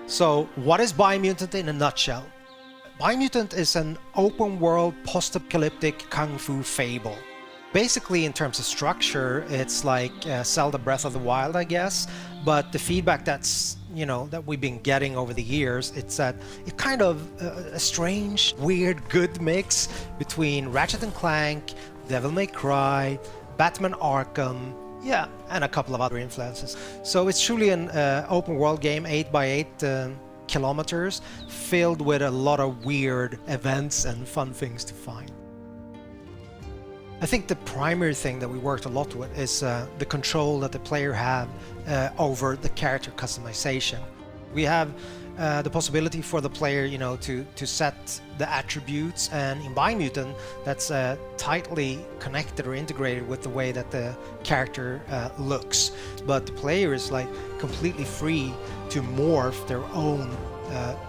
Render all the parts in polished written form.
So, what is Biomutant in a nutshell? Biomutant is an open-world, post-apocalyptic kung fu fable. Basically, in terms of structure, it's like Zelda Breath of the Wild, I guess. But the feedback that we've been getting over the years, it's that it's kind of a strange, weird, good mix between Ratchet and Clank, Devil May Cry, Batman Arkham, yeah, and a couple of other influences. So it's truly an open world game, 8x8 kilometers, filled with a lot of weird events and fun things to find. I think the primary thing that we worked a lot with is the control that the player have over the character customization. We have the possibility for the player, to set the attributes, and in Biomutant, that's tightly connected or integrated with the way that the character looks. But the player is like completely free to morph their own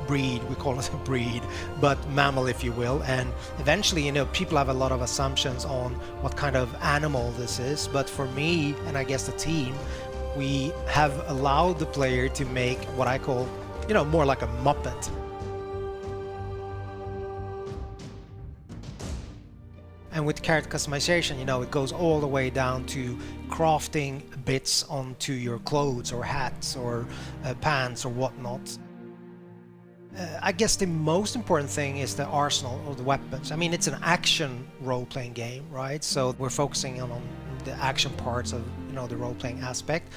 breed, we call it a breed, but mammal, if you will. And eventually, people have a lot of assumptions on what kind of animal this is. But for me, and I guess the team, we have allowed the player to make what I call, more like a Muppet. And with character customization, it goes all the way down to crafting bits onto your clothes or hats or pants or whatnot. I guess the most important thing is the arsenal of the weapons. I mean, it's an action role-playing game, right? So we're focusing on the action parts of, the role-playing aspect.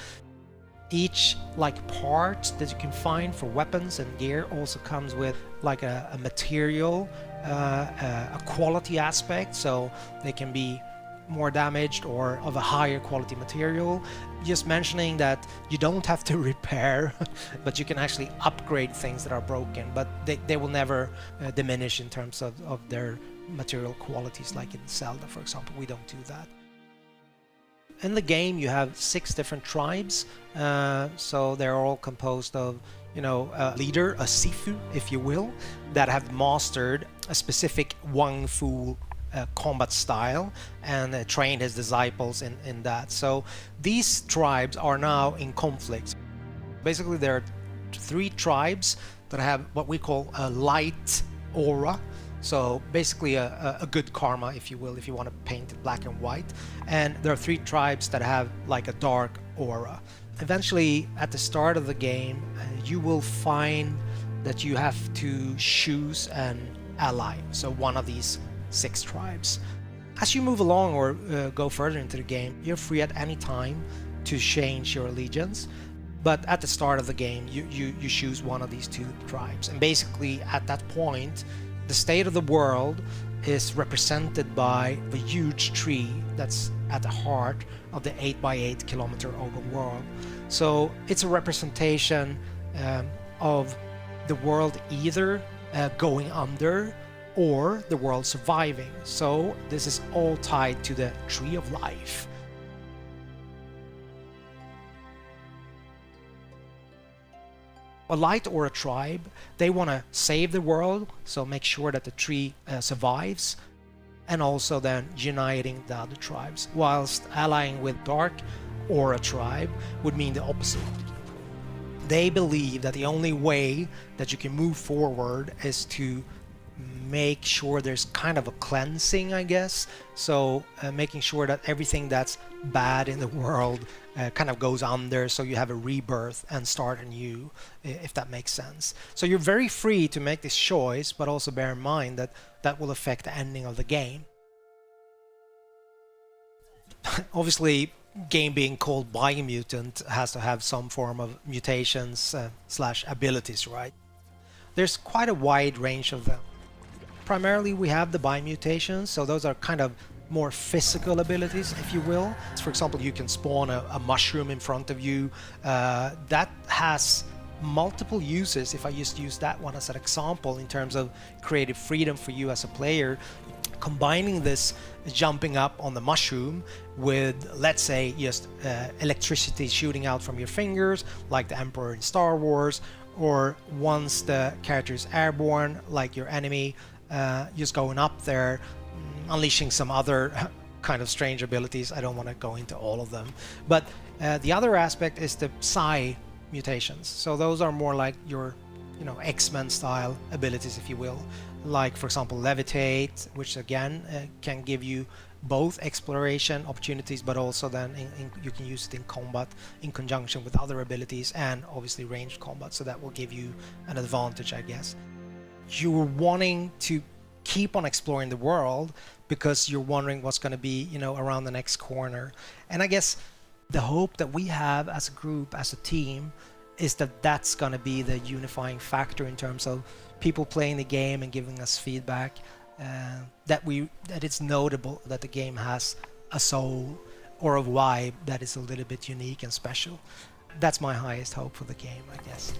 Each part that you can find for weapons and gear also comes with like a material, a quality aspect, so they can be more damaged or of a higher quality material. Just mentioning that you don't have to repair, but you can actually upgrade things that are broken, but they will never diminish in terms of their material qualities, like in Zelda, for example. We don't do that. In the game, you have 6 different tribes, so they're all composed of, a leader, a Sifu, if you will, that have mastered a specific Wang Fu combat style and trained his disciples in that. So these tribes are now in conflict. Basically, there are 3 tribes that have what we call a light aura. So basically a good karma, if you will, if you want to paint it black and white. And there are 3 tribes that have like a dark aura. Eventually, at the start of the game, you will find that you have to choose an ally, so one of these 6 tribes. As you move along or go further into the game, you're free at any time to change your allegiance. But at the start of the game, you choose one of these 2 tribes. And basically, at that point, the state of the world is represented by the huge tree that's at the heart of the 8x8 kilometer open world. So it's a representation of the world either going under or the world surviving. So this is all tied to the tree of life. A light or a tribe, they want to save the world, so make sure that the tree survives, and also then uniting the other tribes, whilst allying with dark or a tribe would mean the opposite. They believe that the only way that you can move forward is to make sure there's kind of a cleansing, I guess. So making sure that everything that's bad in the world kind of goes under, so you have a rebirth and start anew, if that makes sense. So you're very free to make this choice, but also bear in mind that that will affect the ending of the game. Obviously, game being called Biomutant has to have some form of mutations slash abilities, right? There's quite a wide range of them. Primarily, we have the biomutations, so those are kind of more physical abilities, if you will. For example, you can spawn a mushroom in front of you. That has multiple uses. If I just use that one as an example in terms of creative freedom for you as a player, combining this jumping up on the mushroom with, let's say, just electricity shooting out from your fingers, like the Emperor in Star Wars, or once the character is airborne, like your enemy, just going up there, unleashing some other kind of strange abilities. I don't want to go into all of them. But the other aspect is the psi mutations. So those are more like your, you know, X-Men style abilities, if you will. Like, for example, levitate, which again can give you both exploration opportunities, but also then you can use it in combat in conjunction with other abilities, and obviously ranged combat. So that will give you an advantage, I guess. You're wanting to keep on exploring the world because you're wondering what's going to be, you know, around the next corner. And I guess the hope that we have as a group, as a team, is that that's going to be the unifying factor in terms of people playing the game and giving us feedback, that it's notable that the game has a soul or a vibe that is a little bit unique and special. That's my highest hope for the game, I guess.